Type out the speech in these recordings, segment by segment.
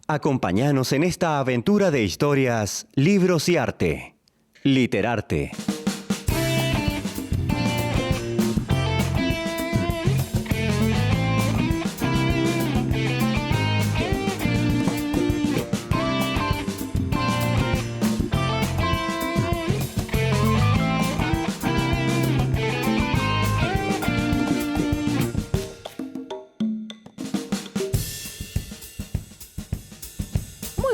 Acompáñanos en esta aventura de historias, libros y arte. Literarte.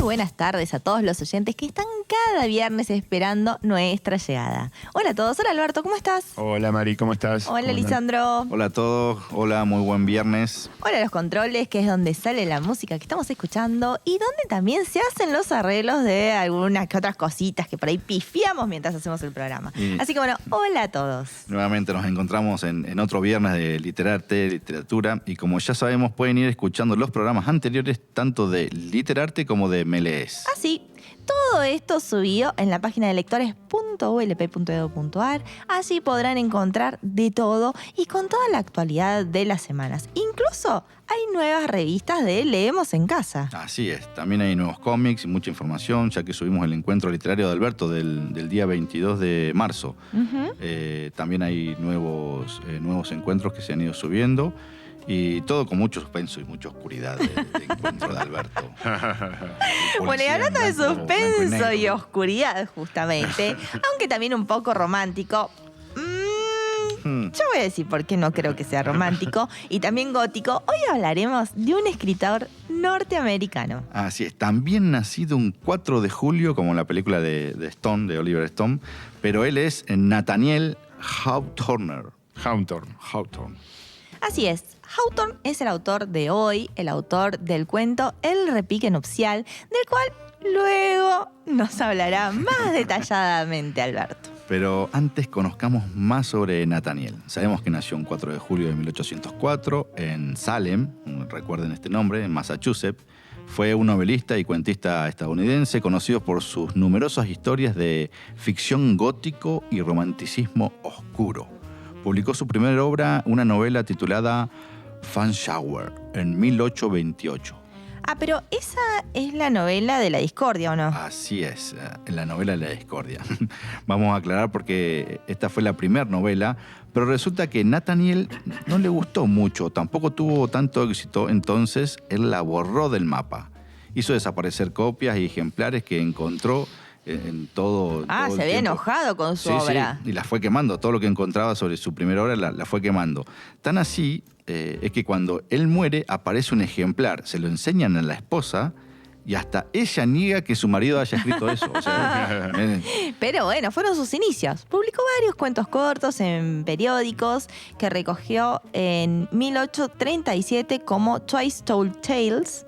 Buenas tardes a todos los oyentes que están cada viernes esperando nuestra llegada. Hola a todos, hola Alberto, ¿cómo estás? Hola Mari, ¿cómo estás? Hola Lisandro. Hola a todos, hola, muy buen viernes. Hola a los controles, que es donde sale la música que estamos escuchando y donde también se hacen los arreglos de algunas que otras cositas que por ahí pifiamos mientras hacemos el programa. Así que bueno, hola a todos. Nuevamente nos encontramos en otro viernes de Literarte, Literatura, y como ya sabemos pueden ir escuchando los programas anteriores tanto de Literarte como de Me Lees. Así. Todo esto subido en la página de lectores.ulp.edu.ar. Allí podrán encontrar de todo y con toda la actualidad de las semanas. Incluso hay nuevas revistas de Leemos en Casa. Así es, también hay nuevos cómics y mucha información, ya que subimos el encuentro literario de Alberto del día 22 de marzo. También hay nuevos encuentros que se han ido subiendo. Y todo con mucho suspenso y mucha oscuridad de encuentro de Alberto. Bueno, y hablando de suspenso y oscuridad, justamente, aunque también un poco romántico, yo voy a decir por qué no creo que sea romántico y también gótico. Hoy hablaremos de un escritor norteamericano. Así es, también nacido un 4 de julio, como en la película de Stone, de Oliver Stone, pero él es Nathaniel Hawthorne. Hawthorne. Así es, Hawthorne es el autor de hoy, el autor del cuento El repique nupcial, del cual luego nos hablará más detalladamente Alberto. Pero antes conozcamos más sobre Nathaniel. Sabemos que nació un 4 de julio de 1804 en Salem, recuerden este nombre, en Massachusetts. Fue un novelista y cuentista estadounidense conocido por sus numerosas historias de ficción gótico y romanticismo oscuro. Publicó su primera obra, una novela titulada Fanshower, en 1828. Ah, pero esa es la novela de la discordia, ¿o no? Así es, la novela de la discordia. Vamos a aclarar porque esta fue la primera novela, pero resulta que Nathaniel no le gustó mucho, tampoco tuvo tanto éxito, entonces él la borró del mapa. Hizo desaparecer copias y ejemplares que encontró en todo. Ah, todo se había enojado con su obra. Sí, y la fue quemando. Todo lo que encontraba sobre su primera obra la fue quemando. Tan así es que cuando él muere aparece un ejemplar, se lo enseñan a la esposa y hasta ella niega que su marido haya escrito eso. O sea, pero bueno, fueron sus inicios. Publicó varios cuentos cortos en periódicos que recogió en 1837 como Twice Told Tales.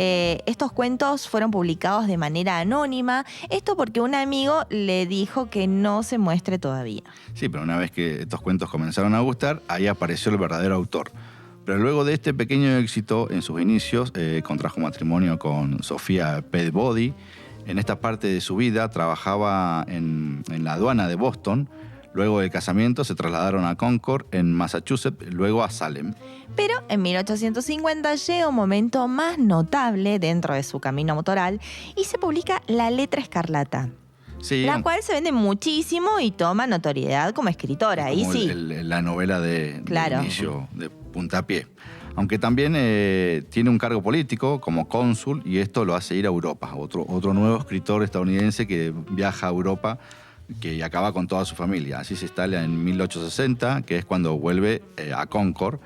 Estos cuentos fueron publicados de manera anónima, esto porque un amigo le dijo que no se muestre todavía. Sí, pero una vez que estos cuentos comenzaron a gustar, ahí apareció el verdadero autor. Pero luego de este pequeño éxito en sus inicios, contrajo matrimonio con Sofía Peabody. En esta parte de su vida trabajaba en la aduana de Boston. Luego del casamiento se trasladaron a Concord, en Massachusetts, luego a Salem. Pero en 1850 llega un momento más notable dentro de su camino autoral y se publica La Letra Escarlata. Sí, la cual se vende muchísimo y toma notoriedad como escritora. Ahí sí. La novela de inicio, de puntapié. Aunque también tiene un cargo político como cónsul y esto lo hace ir a Europa. Otro nuevo escritor estadounidense que viaja a Europa que acaba con toda su familia. Así se instala en 1860, que es cuando vuelve a Concord.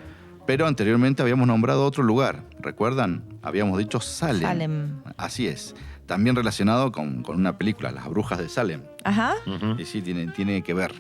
Pero anteriormente habíamos nombrado otro lugar. ¿Recuerdan? Habíamos dicho Salem. Así es. También relacionado con una película, Las Brujas de Salem. Ajá. Y sí, tiene que ver.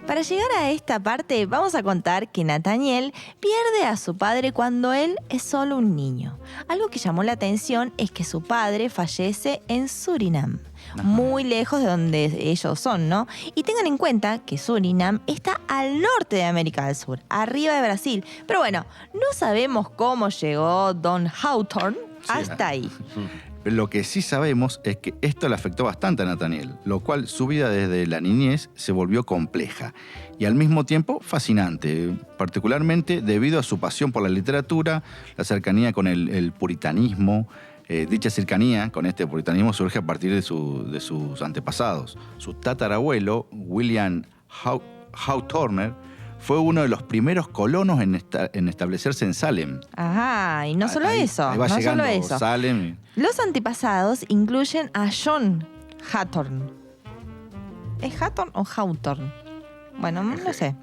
Para llegar a esta parte, vamos a contar que Nathaniel pierde a su padre cuando él es solo un niño. Algo que llamó la atención es que su padre fallece en Surinam. Ajá. Muy lejos de donde ellos son, ¿no? Y tengan en cuenta que Surinam está al norte de América del Sur, arriba de Brasil. Pero bueno, no sabemos cómo llegó Don Hawthorne hasta ahí. Lo que sí sabemos es que esto le afectó bastante a Nathaniel, lo cual su vida desde la niñez se volvió compleja y al mismo tiempo fascinante, particularmente debido a su pasión por la literatura, la cercanía con el puritanismo, Dicha cercanía con este puritanismo surge a partir de sus antepasados. Su tatarabuelo, William Hawthorne, fue uno de los primeros colonos en establecerse en Salem. Ajá, y no solo eso. Ahí va no llegando solo eso. Salem. Los antepasados incluyen a John Hawthorne. ¿Es Hawthorne o Hawthorne? Bueno, no sé.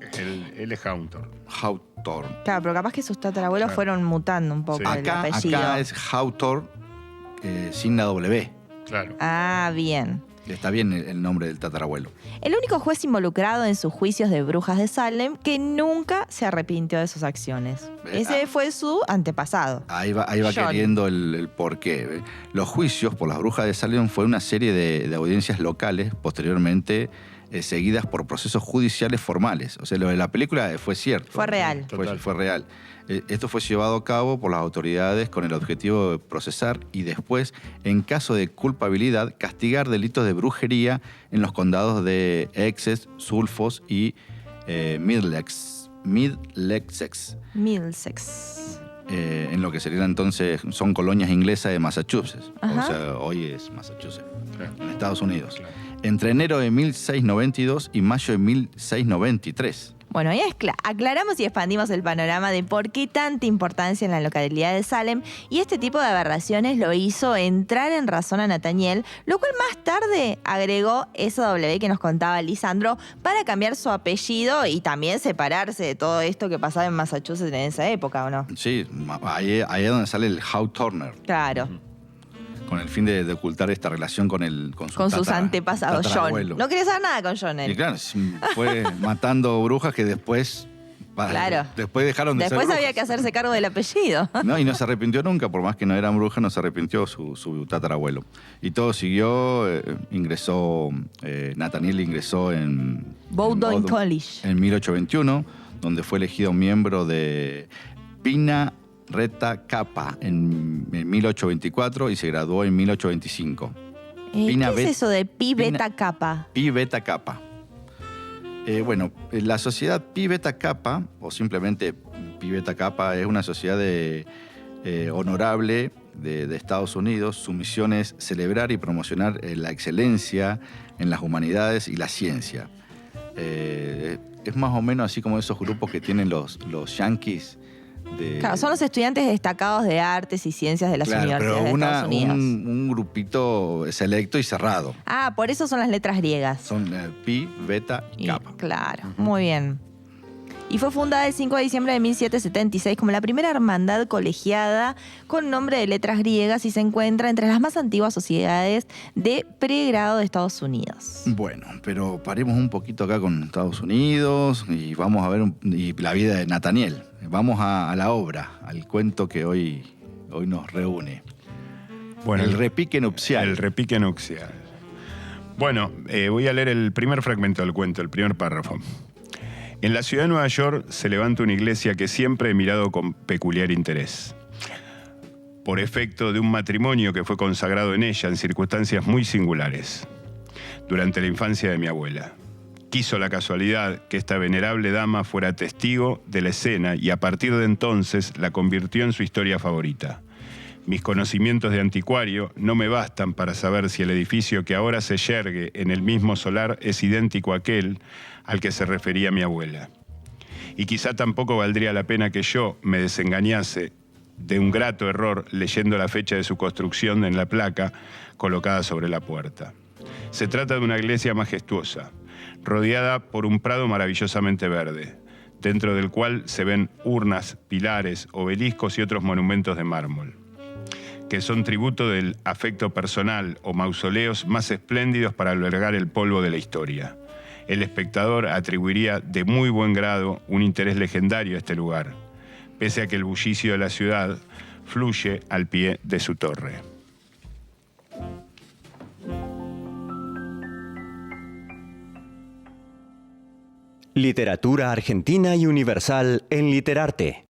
Él es Hawthorne. Hawthorne. Claro, pero capaz que sus tatarabuelos Claro. fueron mutando un poco Sí. el apellido. Acá es Hawthorne sin la W. Claro. Ah, bien. Está bien el nombre del tatarabuelo. El único juez involucrado en sus juicios de brujas de Salem que nunca se arrepintió de sus acciones. Ese fue su antepasado. Ahí va John. queriendo el porqué. Los juicios por las brujas de Salem fue una serie de audiencias locales, posteriormente seguidas por procesos judiciales formales. O sea, lo de la película fue cierto. Fue real. Fue real. Esto fue llevado a cabo por las autoridades con el objetivo de procesar y después, en caso de culpabilidad, castigar delitos de brujería en los condados de Essex, Suffolk y Middlesex. En lo que serían entonces, son colonias inglesas de Massachusetts. Ajá. O sea, hoy es Massachusetts, Claro. en Estados Unidos. Claro. Entre enero de 1692 y mayo de 1693. Bueno, ahí aclaramos y expandimos el panorama de por qué tanta importancia en la localidad de Salem, y este tipo de aberraciones lo hizo entrar en razón a Nathaniel, lo cual más tarde agregó SW que nos contaba Lisandro para cambiar su apellido y también separarse de todo esto que pasaba en Massachusetts en esa época, ¿o no? Sí, ahí es donde sale el Hawthorne, Claro, con el fin de ocultar esta relación con sus antepasados, John. tatarabuelo. No quería saber nada con John. Y claro, fue matando brujas que después... Claro. Después dejaron de Después ser había brujas. que hacerse cargo del apellido. No, y no se arrepintió nunca, por más que no eran brujas, no se arrepintió su tatarabuelo. Y todo siguió, Nathaniel ingresó en Bowdoin College. en 1821, donde fue elegido miembro de Phi Beta Kappa en 1824 y se graduó en 1825. ¿Qué Pina es Bet- eso de Pi Beta Kappa? Phi Beta Kappa. La sociedad Phi Beta Kappa, o simplemente Phi Beta Kappa, es una sociedad honorable de Estados Unidos. Su misión es celebrar y promocionar la excelencia en las humanidades y la ciencia. Es más o menos así como esos grupos que tienen los yankees. Claro, son los estudiantes destacados de artes y ciencias de las universidades pero de Estados Unidos. un grupito selecto y cerrado. Ah, por eso son las letras griegas. Son Phi, Beta y Kappa. Claro, muy bien. Y fue fundada el 5 de diciembre de 1776 como la primera hermandad colegiada con nombre de letras griegas y se encuentra entre las más antiguas sociedades de pregrado de Estados Unidos. Bueno, pero paremos un poquito acá con Estados Unidos y vamos a ver y la vida de Nathaniel. Vamos a la obra, al cuento que hoy nos reúne. Bueno, el repique nupcial. El repique nupcial. Bueno, voy a leer el primer fragmento del cuento, el primer párrafo. En la ciudad de Nueva York se levanta una iglesia que siempre he mirado con peculiar interés. Por efecto de un matrimonio que fue consagrado en ella en circunstancias muy singulares, durante la infancia de mi abuela. Quiso la casualidad que esta venerable dama fuera testigo de la escena y a partir de entonces la convirtió en su historia favorita. Mis conocimientos de anticuario no me bastan para saber si el edificio que ahora se yergue en el mismo solar es idéntico a aquel al que se refería mi abuela. Y quizá tampoco valdría la pena que yo me desengañase de un grato error leyendo la fecha de su construcción en la placa colocada sobre la puerta. Se trata de una iglesia majestuosa, rodeada por un prado maravillosamente verde, dentro del cual se ven urnas, pilares, obeliscos y otros monumentos de mármol, que son tributo del afecto personal o mausoleos más espléndidos para albergar el polvo de la historia. El espectador atribuiría de muy buen grado un interés legendario a este lugar, pese a que el bullicio de la ciudad fluye al pie de su torre. Literatura argentina y universal en Literarte.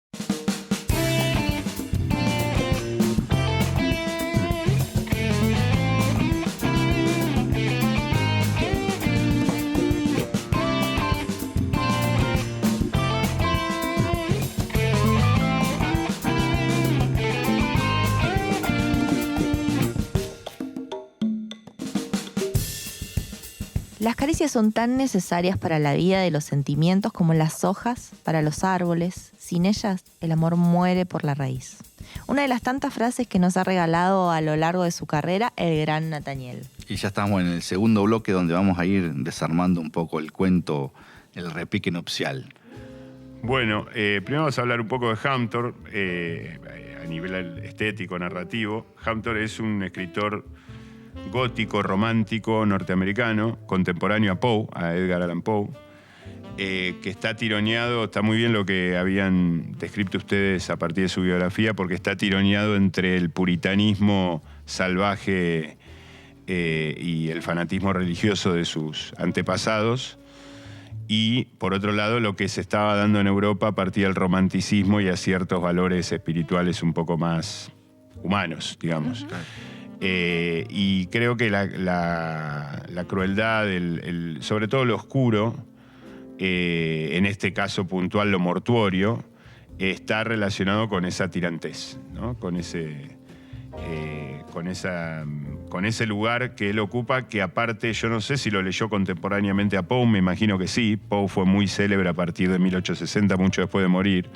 Las caricias son tan necesarias para la vida de los sentimientos como las hojas para los árboles. Sin ellas, el amor muere por la raíz. Una de las tantas frases que nos ha regalado a lo largo de su carrera el gran Nathaniel. Y ya estamos en el segundo bloque donde vamos a ir desarmando un poco el cuento, el repique nupcial. Bueno, primero vamos a hablar un poco de Hampton, a nivel estético, narrativo. Hampton es un escritor gótico, romántico, norteamericano, contemporáneo a Poe, a Edgar Allan Poe, que está tironeado, está muy bien lo que habían descrito ustedes a partir de su biografía, porque está tironeado entre el puritanismo salvaje y el fanatismo religioso de sus antepasados, y por otro lado lo que se estaba dando en Europa a partir del romanticismo y a ciertos valores espirituales un poco más humanos, digamos. Y creo que la crueldad, sobre todo lo oscuro, en este caso puntual lo mortuorio, está relacionado con esa tirantez, ¿no? Con ese lugar que él ocupa, que aparte yo no sé si lo leyó contemporáneamente a Poe, me imagino que sí. Poe fue muy célebre a partir de 1860, mucho después de morir,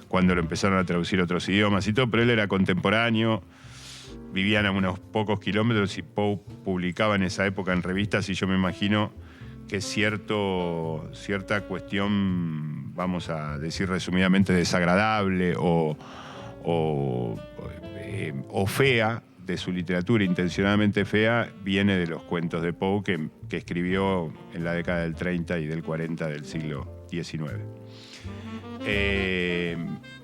cuando lo empezaron a traducir a otros idiomas y todo, pero él era contemporáneo. Vivían a unos pocos kilómetros y Poe publicaba en esa época en revistas, y yo me imagino que cierta cuestión, vamos a decir resumidamente, desagradable o fea de su literatura, intencionadamente fea, viene de los cuentos de Poe que escribió en la década del 30 y del 40 del siglo XIX.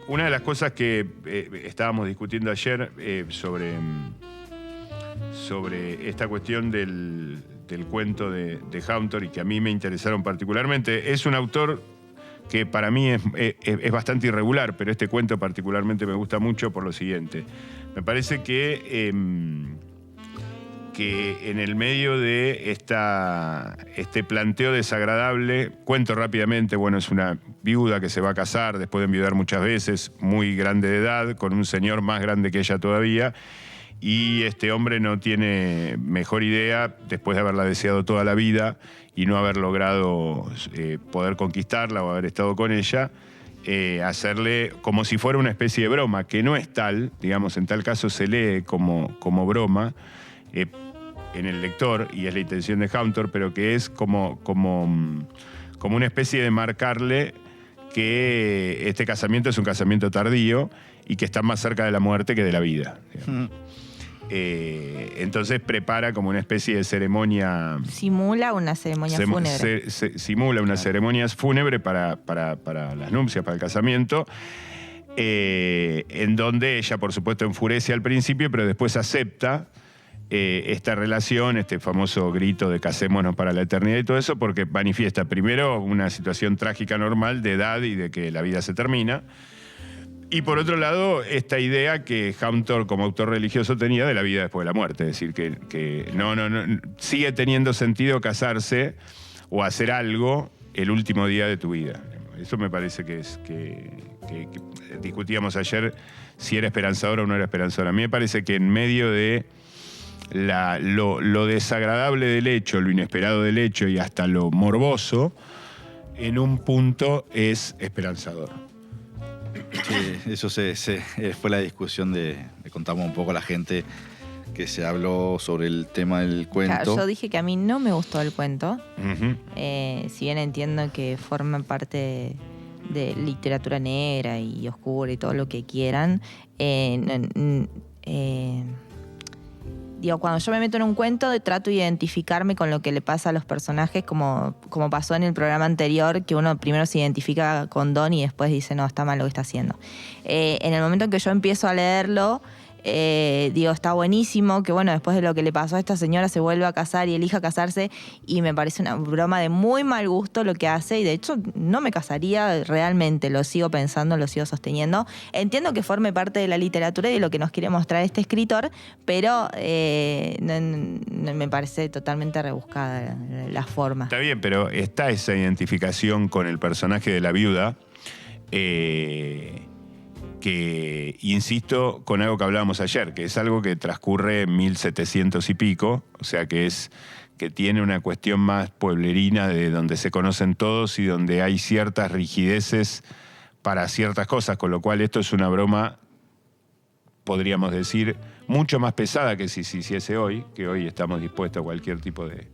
Una de las cosas que estábamos discutiendo ayer sobre esta cuestión del cuento de Hampton, y que a mí me interesaron particularmente, es un autor que para mí es bastante irregular, pero este cuento particularmente me gusta mucho por lo siguiente. Me parece que en el medio de este planteo desagradable, cuento rápidamente, bueno, es una viuda que se va a casar después de enviudar muchas veces, muy grande de edad, con un señor más grande que ella todavía, y este hombre no tiene mejor idea, después de haberla deseado toda la vida y no haber logrado poder conquistarla o haber estado con ella, hacerle como si fuera una especie de broma, que no es tal, digamos, en tal caso se lee como broma, en el lector, y es la intención de Hampton, pero que es como una especie de marcarle que este casamiento es un casamiento tardío y que está más cerca de la muerte que de la vida. Entonces prepara como una especie de ceremonia. Simula una ceremonia fúnebre. Simula una ceremonia fúnebre para las nupcias, para el casamiento. En donde ella, por supuesto, enfurece al principio, pero después acepta esta relación, este famoso grito de casémonos para la eternidad y todo eso, porque manifiesta primero una situación trágica normal de edad y de que la vida se termina. Y por otro lado, esta idea que Hampton como autor religioso tenía de la vida después de la muerte, es decir, que no sigue teniendo sentido casarse o hacer algo el último día de tu vida. Eso me parece que discutíamos ayer si era esperanzador o no era esperanzador. A mí me parece que en medio de lo desagradable del hecho, lo inesperado del hecho y hasta lo morboso, en un punto es esperanzador. Sí, eso fue la discusión le contamos un poco a la gente que se habló sobre el tema del cuento. Claro, yo dije que a mí no me gustó el cuento. Uh-huh. Si bien entiendo que forma parte de literatura negra y oscura y todo lo que quieran, digo, cuando yo me meto en un cuento, trato de identificarme con lo que le pasa a los personajes, como pasó en el programa anterior, que uno primero se identifica con Don y después dice, no, está mal lo que está haciendo. En el momento en que yo empiezo a leerlo, digo, está buenísimo, que bueno, después de lo que le pasó a esta señora se vuelve a casar y elija casarse, y me parece una broma de muy mal gusto lo que hace, y de hecho no me casaría realmente, lo sigo pensando, lo sigo sosteniendo. Entiendo que forme parte de la literatura y de lo que nos quiere mostrar este escritor, pero me parece totalmente rebuscada la forma. Está bien, pero está esa identificación con el personaje de la viuda, que, insisto, con algo que hablábamos ayer, que es algo que transcurre en 1700 y pico, o sea que tiene una cuestión más pueblerina de donde se conocen todos y donde hay ciertas rigideces para ciertas cosas, con lo cual esto es una broma, podríamos decir, mucho más pesada que si se hiciese hoy, que hoy estamos dispuestos a cualquier tipo de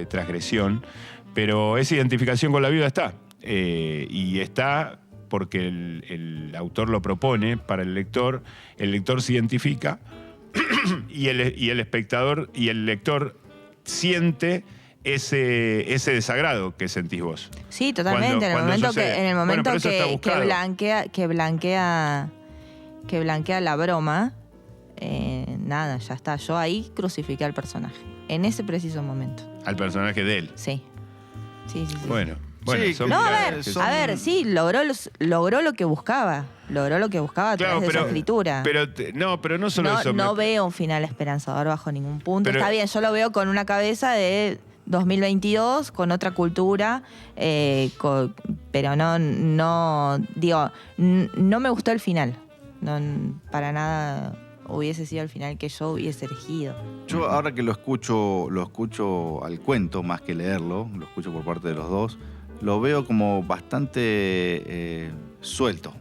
transgresión, pero esa identificación con la vida está, y está porque el autor lo propone para el lector se identifica y el espectador y el lector siente ese desagrado que sentís vos. Sí, totalmente. En el momento que blanquea la broma, nada, ya está. Yo ahí crucifiqué al personaje. En ese preciso momento. Al personaje de él. Sí. Sí. Bueno, sí, son no, miradas, a ver, sí, logró lo que buscaba. Logró lo que buscaba a través de esa escritura. Pero no solo eso. No veo un final esperanzador bajo ningún punto. Está bien, yo lo veo con una cabeza de 2022, con otra cultura, pero no me gustó el final. No, para nada hubiese sido el final que yo hubiese elegido. Yo ahora que lo escucho al cuento más que leerlo, lo escucho por parte de los dos, lo veo como bastante suelto.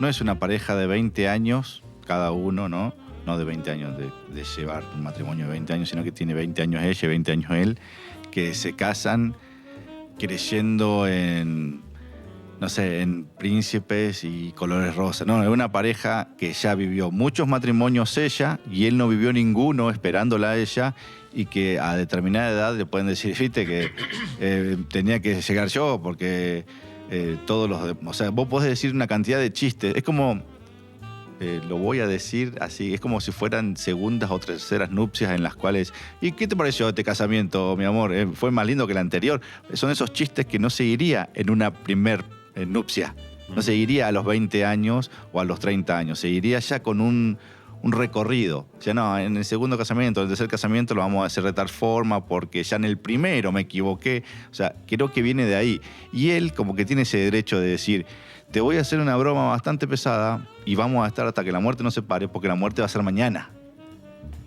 No es una pareja de 20 años cada uno, ¿no? No de 20 años de llevar un matrimonio de 20 años, sino que tiene 20 años ella y 20 años él, que se casan creyendo en príncipes y colores rosas. No, es una pareja que ya vivió muchos matrimonios ella y él no vivió ninguno esperándola a ella, y que a determinada edad le pueden decir, viste, que tenía que llegar yo porque o sea, vos podés decir una cantidad de chistes. Es como, lo voy a decir así, es como si fueran segundas o terceras nupcias en las cuales, ¿y qué te pareció este casamiento, mi amor? ¿Fue más lindo que el anterior? Son esos chistes que no se iría en una primer nupcia. No se iría a los 20 años o a los 30 años. Se iría ya con un recorrido. O sea, no, en el segundo casamiento, en el tercer casamiento lo vamos a hacer de tal forma porque ya en el primero me equivoqué. O sea, creo que viene de ahí. Y él como que tiene ese derecho de decir, te voy a hacer una broma bastante pesada y vamos a estar hasta que la muerte nos separe, porque la muerte va a ser mañana.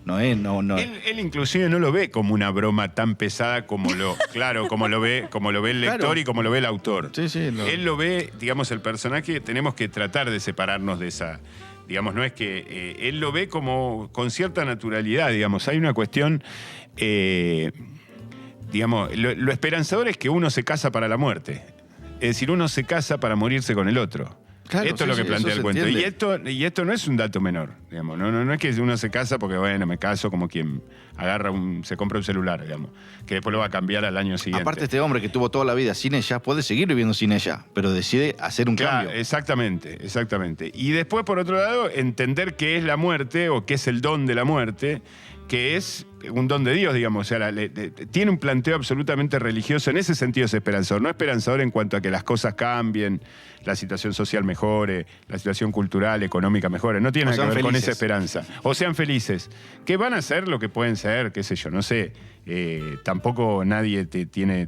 No. Él inclusive no lo ve como una broma tan pesada como lo ve el lector, claro, y como lo ve el autor. Sí, Él lo ve, digamos, el personaje, tenemos que tratar de separarnos de esa. Digamos, no es que él lo ve como con cierta naturalidad, digamos. Hay una cuestión, digamos, lo esperanzador es que uno se casa para la muerte. Es decir, uno se casa para morirse con el otro. Claro, esto es lo que plantea el cuento. Y esto no es un dato menor, digamos. No es que uno se casa porque, bueno, me caso como quien se compra un celular, digamos, que después lo va a cambiar al año siguiente. Aparte, este hombre que tuvo toda la vida sin ella puede seguir viviendo sin ella, pero decide hacer un cambio. Exactamente. Y después, por otro lado, entender qué es la muerte o qué es el don de la muerte, que es un don de Dios, digamos. O sea, tiene un planteo absolutamente religioso. En ese sentido es esperanzador. No esperanzador en cuanto a que las cosas cambien, la situación social mejore, la situación cultural, económica mejore. No tiene nada que ver con esa esperanza. O sean felices. Que van a ser lo que pueden ser, qué sé yo, no sé. Tampoco nadie tiene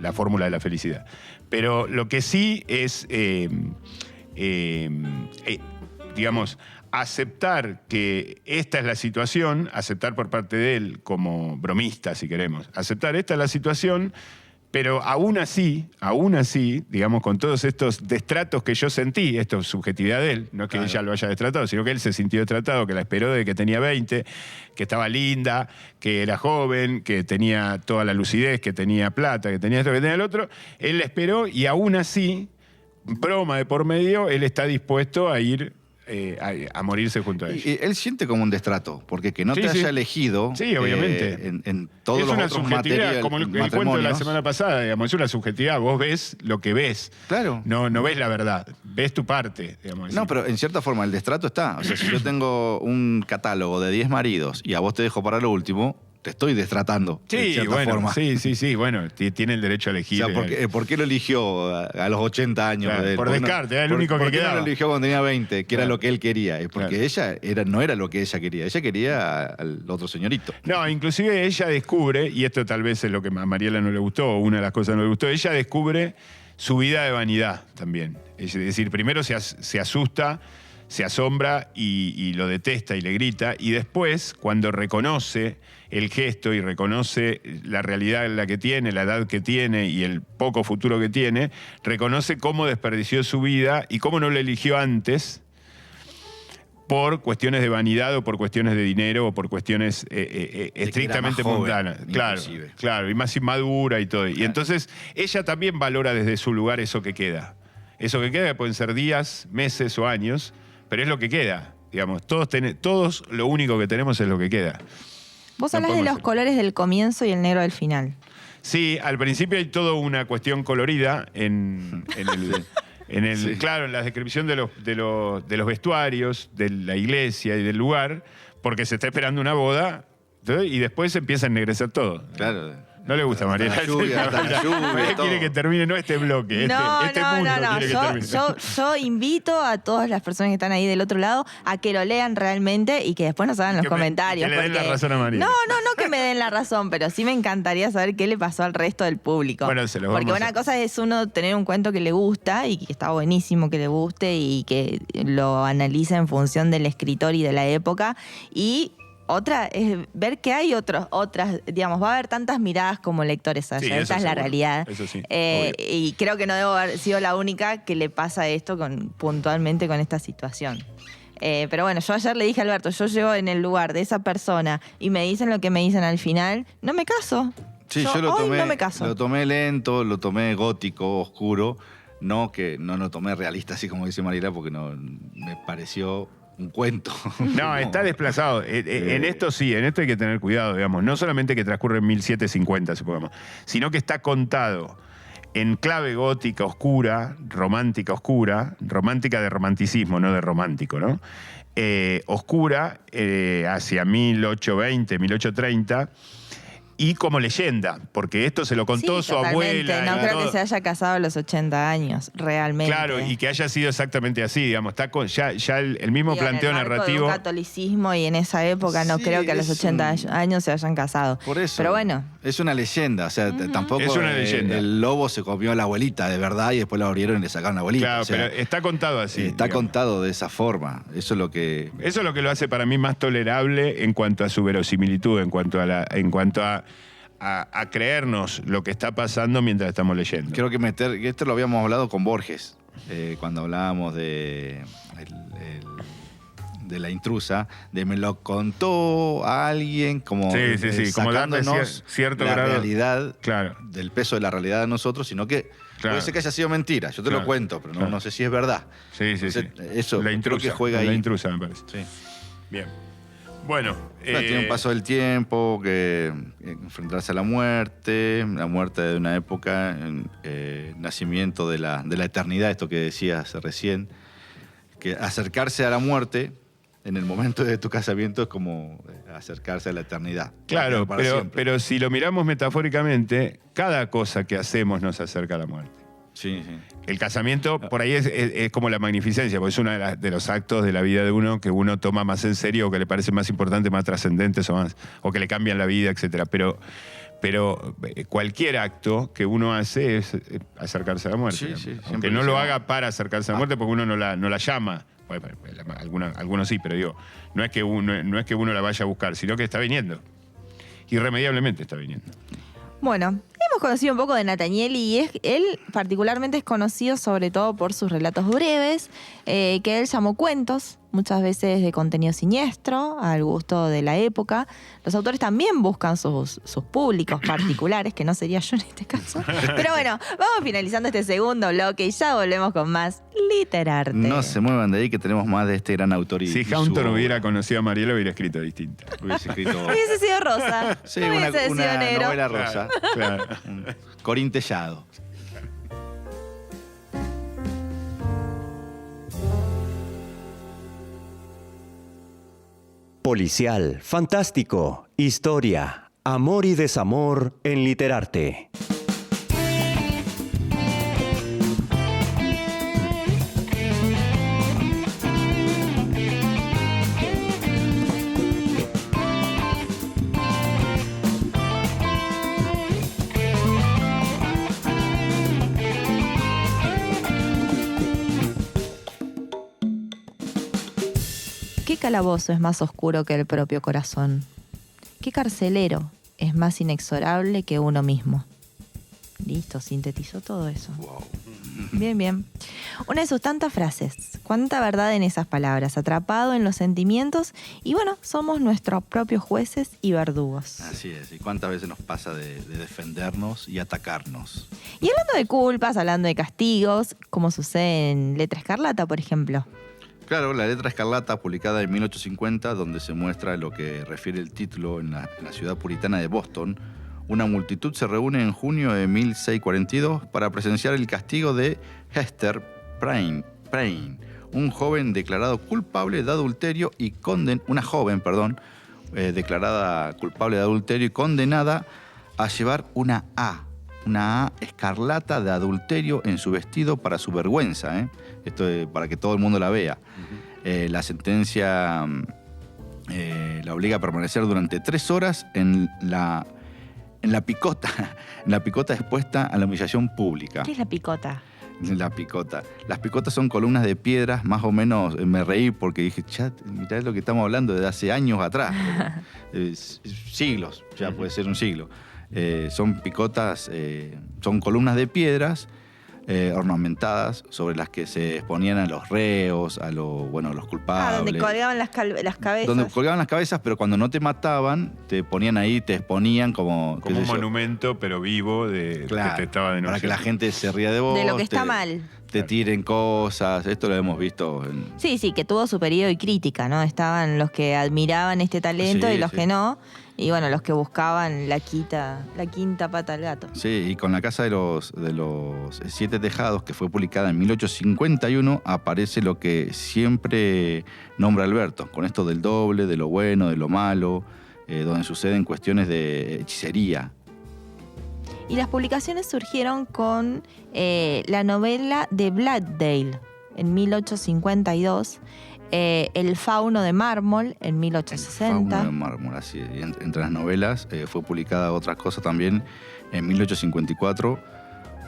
la fórmula de la felicidad. Pero lo que sí es, digamos, aceptar que esta es la situación, aceptar por parte de él como bromista, si queremos, aceptar esta es la situación, pero aún así, digamos, con todos estos destratos que yo sentí, esto es subjetividad de él, no es que ella lo haya destratado, sino que él se sintió destratado, que la esperó desde que tenía 20, que estaba linda, que era joven, que tenía toda la lucidez, que tenía plata, que tenía esto, que tenía el otro, él la esperó y aún así, broma de por medio, él está dispuesto a ir a morirse junto a ella. Y él siente como un destrato, porque que no te haya elegido, sí, obviamente, en todos los otros materiales, como el cuento de la semana pasada, digamos, es una subjetividad. Vos ves lo que ves. Claro. No ves la verdad. Ves tu parte, digamos. No, pero en cierta forma el destrato está. O sea, si yo tengo un catálogo de 10 maridos y a vos te dejo para lo último, te estoy destratando, de cierta forma. Sí, bueno, tiene el derecho a elegir. O sea, ¿por qué lo eligió a los 80 años? Claro, por descarte, era el único que quedaba. ¿Por qué no lo eligió cuando tenía 20, que era lo que él quería? Porque ella no era lo que ella quería al otro señorito. No, inclusive ella descubre, y esto tal vez es lo que a Mariela no le gustó, o una de las cosas que no le gustó, ella descubre su vida de vanidad también. Es decir, primero se asusta, se asombra y lo detesta y le grita, y después, cuando reconoce el gesto y reconoce la realidad en la que tiene, la edad que tiene y el poco futuro que tiene, reconoce cómo desperdició su vida y cómo no lo eligió antes por cuestiones de vanidad o por cuestiones de dinero o por cuestiones estrictamente mundanas. Claro, y más inmadura y todo. Y entonces ella también valora desde su lugar eso que queda. Eso que queda, que pueden ser días, meses o años, pero es lo que queda. Digamos, todos lo único que tenemos es lo que queda. Vos hablas de los colores del comienzo y el negro del final. Sí, al principio hay toda una cuestión colorida en el claro, en la descripción de los vestuarios, de la iglesia y del lugar, porque se está esperando una boda, ¿sí? Y después empieza a ennegrecer todo. Claro. No le gusta a Mariela. Quiere que termine, no este bloque, este mundo quiere que termine. Yo invito a todas las personas que están ahí del otro lado a que lo lean realmente y que después nos hagan los comentarios. Que le den la razón a Mariela. No que me den la razón, pero sí me encantaría saber qué le pasó al resto del público. Bueno, porque una cosa es uno tener un cuento que le gusta y que está buenísimo que le guste y que lo analiza en función del escritor y de la época, y otra es ver que hay otras, digamos, va a haber tantas miradas como lectores allá. Sí, esa es la realidad. Eso sí, y creo que no debo haber sido la única que le pasa esto puntualmente con esta situación. Pero bueno, yo ayer le dije a Alberto, yo llego en el lugar de esa persona y me dicen lo que me dicen al final, no me caso. Sí, yo no me caso. Lo tomé lento, lo tomé gótico, oscuro. No lo tomé realista, así como dice Mariela, porque no me pareció un cuento. No, está desplazado. En esto sí, en esto hay que tener cuidado, digamos. No solamente que transcurre en 1750, supongamos, sino que está contado en clave gótica oscura, romántica de romanticismo, no de romántico, ¿no? Oscura, hacia 1820, 1830, y como leyenda, porque esto se lo contó su abuela. No creo que se haya casado a los 80 años, realmente. Claro, y que haya sido exactamente así, digamos. Está ya el mismo planteo narrativo. De un catolicismo y en esa época no creo que a los 80 años se hayan casado. Por eso. Pero bueno. Es una leyenda, o sea, tampoco es una leyenda. El lobo se comió a la abuelita de verdad y después la abrieron y le sacaron a la abuelita. Claro, o sea, pero está contado así. Está contado de esa forma. Eso es lo que lo hace para mí más tolerable en cuanto a su verosimilitud, en cuanto a creernos lo que está pasando mientras estamos leyendo. Creo que esto lo habíamos hablado con Borges, cuando hablábamos de la intrusa, de me lo contó a alguien, como como sacándonos cierto la grado, realidad, claro, del peso de la realidad de nosotros, sino que puede ser que haya sido mentira. Yo te lo cuento, pero no sé si es verdad. Sí. Eso, la intrusa, creo que juega ahí. La intrusa, me parece. Sí. Bien. Bueno. Tiene un paso del tiempo, que enfrentarse a la muerte de una época, nacimiento de la eternidad, esto que decías recién, que acercarse a la muerte en el momento de tu casamiento es como acercarse a la eternidad. Claro, pero si lo miramos metafóricamente, cada cosa que hacemos nos acerca a la muerte. Sí. El casamiento, por ahí es como la magnificencia, porque es uno de los actos de la vida de uno que uno toma más en serio, o que le parece más importante, más trascendentes, o que le cambian la vida, etc. Pero cualquier acto que uno hace es acercarse a la muerte. Sí, aunque no lo haga para acercarse a la muerte, porque uno no la llama. Bueno, algunos sí, pero digo, no es que uno la vaya a buscar, sino que está viniendo. Irremediablemente está viniendo. Bueno, hemos conocido un poco de Nathaniel y él particularmente es conocido sobre todo por sus relatos breves, que él llamó cuentos, muchas veces de contenido siniestro, al gusto de la época. Los autores también buscan sus públicos particulares, que no sería yo en este caso. Pero bueno, vamos finalizando este segundo bloque y ya volvemos con más Literarte. No se muevan de ahí, que tenemos más de este gran autor. Si Haunton hubiera conocido a Mariela, hubiera escrito distinto. Hubiese sido rosa. Sí, no una sido negro. novela rosa. Claro. Corín Tellado. Policial, fantástico, historia, amor y desamor en Literarte. calabozo es más oscuro que el propio corazón? ¿Qué carcelero es más inexorable que uno mismo? Listo, sintetizó todo eso. Wow. Bien, bien. Una de sus tantas frases. Cuánta verdad en esas palabras. Atrapado en los sentimientos. Y bueno, somos nuestros propios jueces y verdugos. Así es. ¿Y cuántas veces nos pasa de defendernos y atacarnos? Y hablando de culpas, hablando de castigos, como sucede en Letra Escarlata, por ejemplo. Claro, la Letra Escarlata, publicada en 1850, donde se muestra lo que refiere el título en la ciudad puritana de Boston. Una multitud se reúne en junio de 1642 para presenciar el castigo de Hester Prynne, un joven declarado culpable de adulterio y declarada culpable de adulterio y condenada a llevar una A escarlata de adulterio en su vestido para su vergüenza. Esto es para que todo el mundo la vea. La sentencia la obliga a permanecer durante 3 horas en la picota expuesta a la humillación pública. ¿Qué es la picota? La picota. Las picotas son columnas de piedras, más o menos, me reí porque dije, mirá lo que estamos hablando desde hace años atrás. Siglos, ya puede ser un siglo. Son picotas, son columnas de piedras ornamentadas sobre las que se exponían a los reos, a los culpables. Donde colgaban las cabezas. Donde colgaban las cabezas, pero cuando no te mataban, te ponían ahí, te exponían como un monumento, pero vivo, que te estaba denunciando. Para que la gente se ría de vos. De lo que está mal. Te tiren cosas, esto lo hemos visto. Sí, que tuvo su periodo y crítica, ¿no? Estaban los que admiraban este talento y los que no. Y bueno, los que buscaban la quinta pata al gato. Sí, y con La Casa de los 7 Tejados, que fue publicada en 1851, aparece lo que siempre nombra Alberto, con esto del doble, de lo bueno, de lo malo, donde suceden cuestiones de hechicería. Y las publicaciones surgieron con la novela de Blackdale en 1852, El Fauno de Mármol en 1860. El Fauno de Mármol, así. Y entre las novelas fue publicada otra cosa también en 1854.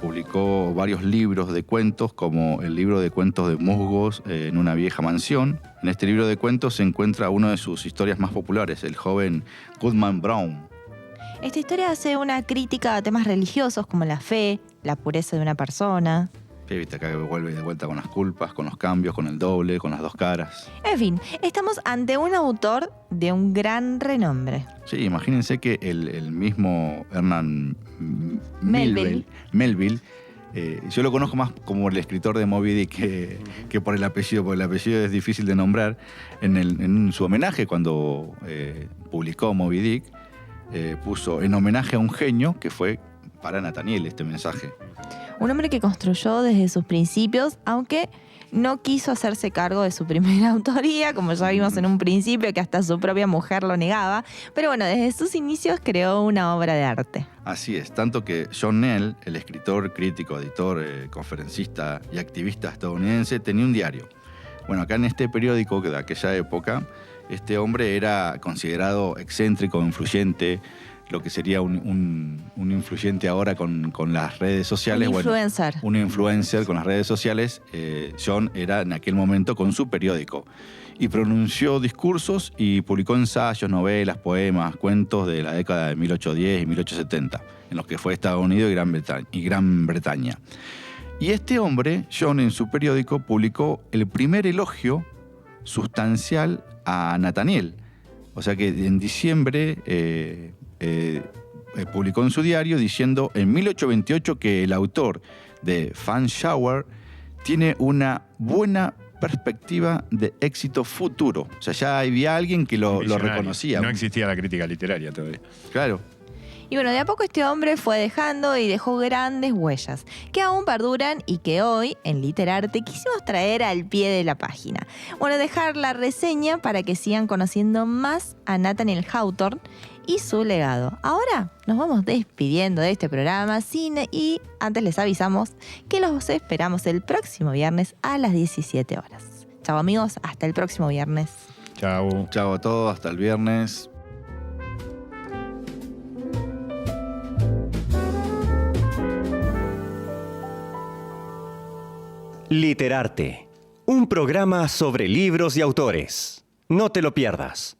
Publicó varios libros de cuentos, como el libro de cuentos de musgos en una vieja mansión. En este libro de cuentos se encuentra una de sus historias más populares, el joven Goodman Brown. Esta historia hace una crítica a temas religiosos como la fe, la pureza de una persona. Viste acá que vuelve de vuelta con las culpas, con los cambios, con el doble, con las dos caras. En fin, estamos ante un autor de un gran renombre. Sí, imagínense que el mismo Herman Melville, yo lo conozco más como el escritor de Moby Dick que por el apellido, porque el apellido es difícil de nombrar. En su homenaje, cuando publicó Moby Dick, puso en homenaje a un genio que fue para Nathaniel este mensaje. Un hombre que construyó desde sus principios, aunque no quiso hacerse cargo de su primera autoría, como ya vimos en un principio, que hasta su propia mujer lo negaba. Pero bueno, desde sus inicios creó una obra de arte. Así es, tanto que John Knell, el escritor, crítico, editor, conferencista y activista estadounidense, tenía un diario. Bueno, acá en este periódico de aquella época, este hombre era considerado excéntrico, influyente, lo que sería un influyente ahora con las redes sociales. Un influencer. Un influencer con las redes sociales. John era en aquel momento con su periódico. Y pronunció discursos y publicó ensayos, novelas, poemas, cuentos de la década de 1810 y 1870, en los que fue Estados Unidos y Gran Bretaña. Y este hombre, John, en su periódico, publicó el primer elogio sustancial a Nathaniel. O sea que en diciembre publicó en su diario diciendo en 1828 que el autor de Fan Shower tiene una buena perspectiva de éxito futuro. O sea, ya había alguien que lo reconocía. No existía la crítica literaria todavía. Claro. Y bueno, de a poco este hombre fue dejando y dejó grandes huellas, que aún perduran y que hoy, en Literarte, quisimos traer al pie de la página. Bueno, dejar la reseña para que sigan conociendo más a Nathaniel Hawthorne y su legado. Ahora nos vamos despidiendo de este programa Cine y antes les avisamos que los esperamos el próximo viernes a las 17 horas. Chao amigos, hasta el próximo viernes. Chao. Chao a todos, hasta el viernes. Literarte, un programa sobre libros y autores. No te lo pierdas.